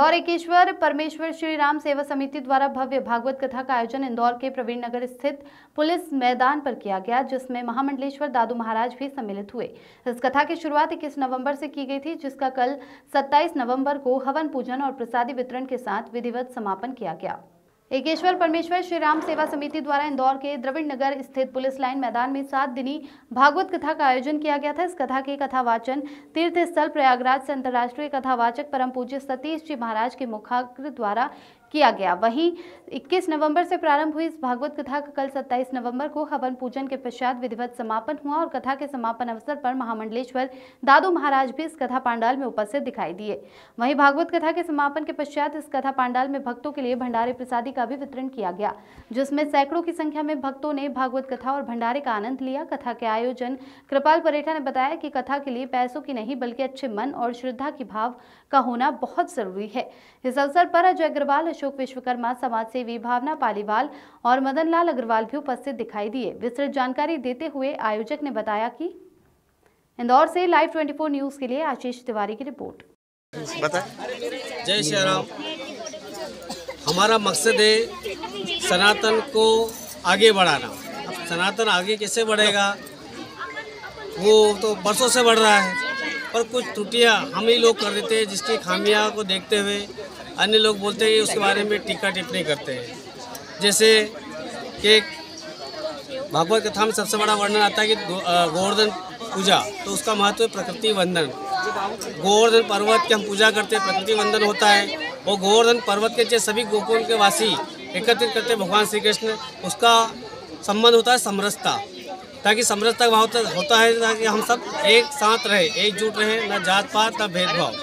इंदौर एकेश्वर परमेश्वर श्री राम सेवा समिति द्वारा भव्य भागवत कथा का आयोजन इंदौर के प्रवीण नगर स्थित पुलिस मैदान पर किया गया, जिसमें महामंडलेश्वर दादू महाराज भी सम्मिलित हुए। इस कथा की शुरुआत 21 नवंबर से की गई थी, जिसका कल 27 नवंबर को हवन पूजन और प्रसादी वितरण के साथ विधिवत समापन किया गया। एकेश्वर परमेश्वर श्री राम सेवा समिति द्वारा इंदौर के द्रविड़ नगर स्थित पुलिस लाइन मैदान में 7 दिनी भागवत कथा का आयोजन किया गया था। इस कथा के कथावाचन तीर्थ स्थल प्रयागराज से अंतर्राष्ट्रीय कथावाचक परम पूज्य सतीश जी महाराज के मुखाग्र द्वारा किया गया। वहीं 21 नवंबर से प्रारंभ हुई इस भागवत कथा का कल 27 नवंबर को हवन पूजन के पश्चात विधिवत समापन हुआ और कथा के समापन अवसर पर महामंडलेश्वर दादू महाराज भी इस कथा पांडाल में उपस्थित दिखाई दिए। वहीं भागवत कथा के समापन के पश्चात इस कथा पांडाल में भक्तों के लिए भंडारे प्रसादी का भी वितरण किया गया, जिसमें सैकड़ों की संख्या में भक्तों ने भागवत कथा और भंडारे का आनंद लिया। कथा के आयोजन कृपाल परेठा ने बताया कि कथा के लिए पैसों की नहीं बल्कि अच्छे मन और श्रद्धा की भाव का होना बहुत जरूरी है। इस अवसर पर अजय अग्रवाल, अशोक विश्वकर्मा, समाजसेवी भावना पालीवाल और मदन लाल अग्रवाल भी उपस्थित दिखाई दिए। विस्तृत जानकारी देते हुए आयोजक ने बताया कि इंदौर से लाइव 24 न्यूज के लिए आशीष तिवारी की रिपोर्ट। जय श्री राम। हमारा मकसद है सनातन को आगे बढ़ाना। सनातन आगे कैसे बढ़ेगा, वो तो बरसों से बढ़ रहा है, पर कुछ त्रुटियां हम ही लोग कर देते हैं, जिसकी खामियां को देखते हुए अन्य लोग बोलते हैं उसके बारे में टीका टिप्पणी करते हैं। जैसे कि भागवत कथा में सबसे बड़ा वर्णन आता है कि गोवर्धन पूजा, तो उसका महत्व है प्रकृति वंदन। गोवर्धन पर्वत की हम पूजा करते हैं, प्रकृति वंदन होता है। वो गोवर्धन पर्वत के सभी गोकुल के वासी एकत्रित करते भगवान श्री कृष्ण, उसका संबंध होता है समरसता, ताकि समरसता का भाव होता है ताकि हम सब एक साथ रहे, एकजुट रहे, न जात पात न भेदभाव।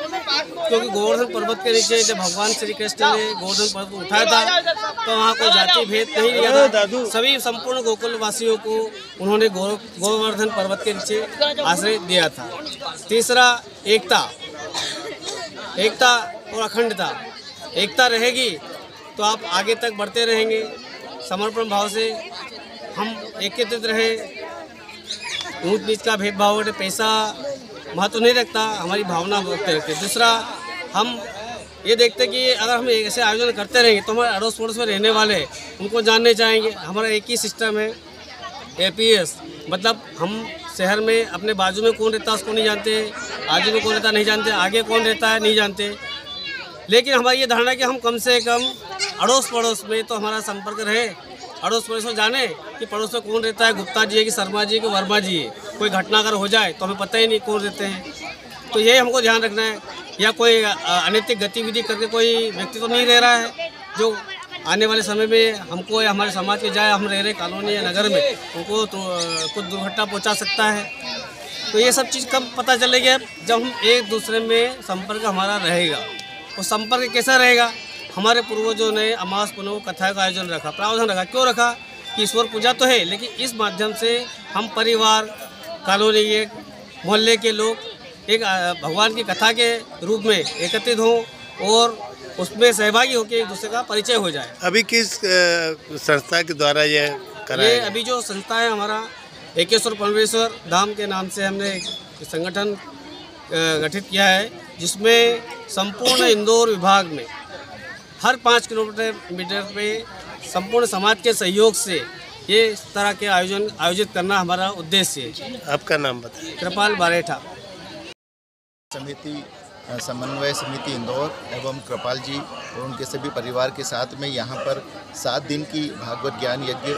क्योंकि गोवर्धन पर्वत के नीचे जब भगवान श्री कृष्ण ने गोवर्धन पर्वत को उठाया था तो वहाँ कोई जाति भेद नहीं लिया था, सभी संपूर्ण गोकुल वासियों को उन्होंने गोवर्धन पर्वत के नीचे आश्रय दिया था। तीसरा एकता और अखंडता। एकता रहेगी तो आप आगे तक बढ़ते रहेंगे। समर्पण भाव से हम एकत्रित रहे, ऊंच नीच का भेदभाव, पैसा महत्व नहीं रखता, हमारी भावना रखते रहते। दूसरा, हम ये देखते कि अगर हम ऐसे आयोजन करते रहेंगे तो हमारे अड़ोस पड़ोस में रहने वाले उनको जानने चाहेंगे। हमारा एक ही सिस्टम है APS, मतलब हम शहर में अपने बाजू में कौन रहता है उसको नहीं जानते, आजू में कौन रहता नहीं जानते, आगे कौन रहता है नहीं जानते। लेकिन हमारी ये धारणा है कि हम कम से कम अड़ोस पड़ोस में तो हमारा संपर्क रहे, अड़ोस पड़ोस में जाने कि पड़ोस में कौन रहता है, गुप्ता जी है कि शर्मा जी है कि वर्मा जी है। कोई घटना अगर हो जाए तो हमें पता ही नहीं कौन रहते हैं। तो ये हमको ध्यान रखना है। या कोई अनैतिक गतिविधि करके कोई व्यक्ति तो नहीं रह रहा है जो आने वाले समय में हमको या हमारे समाज के जाए, हम रह रहे कॉलोनी या नगर में, उनको तो कुछ दुर्घटना पहुँचा सकता है। तो ये सब चीज़ कब पता चलेगी, जब हम एक दूसरे में संपर्क हमारा रहेगा। वो संपर्क कैसा रहेगा, हमारे पूर्वजों ने अमावस पुनः कथा का आयोजन रखा, प्रावधान रखा। क्यों रखा कि ईश्वर पूजा तो है, लेकिन इस माध्यम से हम परिवार, कॉलोनी के, मोहल्ले के लोग एक भगवान की कथा के रूप में एकत्रित हों और उसमें सहभागी होकर एक दूसरे का परिचय हो जाए। अभी किस संस्था के द्वारा ये कराया? ये अभी जो संस्था है हमारा एकेश्वर परमेश्वर धाम के नाम से हमने एक संगठन गठित किया है, जिसमें संपूर्ण इंदौर विभाग में हर 5 किलोमीटर पे संपूर्ण समाज के सहयोग से ये इस तरह के आयोजित करना हमारा उद्देश्य है। आपका नाम बताइए। कृपाल परेठा। समिति समन्वय समिति इंदौर एवं कृपाल जी और उनके सभी परिवार के साथ में यहाँ पर 7 दिन की भागवत ज्ञान यज्ञ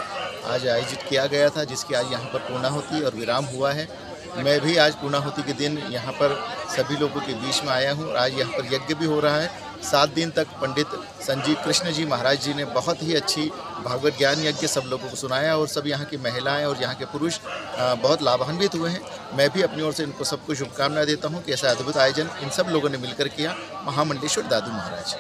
आज आयोजित किया गया था, जिसकी आज यहाँ पर पूर्णाहुति और विराम हुआ है। मैं भी आज पूर्णाहुति के दिन यहाँ पर सभी लोगों के बीच में आया हूँ और आज यहाँ पर यज्ञ भी हो रहा है। 7 दिन तक पंडित संजीव कृष्ण जी महाराज जी ने बहुत ही अच्छी भागवत ज्ञान यज्ञ सब लोगों को सुनाया और सब यहाँ की महिलाएं और यहाँ के पुरुष बहुत लाभान्वित हुए हैं। मैं भी अपनी ओर से इनको सबको शुभकामनाएं देता हूँ कि ऐसा अद्भुत आयोजन इन सब लोगों ने मिलकर किया। महामंडलेश्वर दादू महाराज।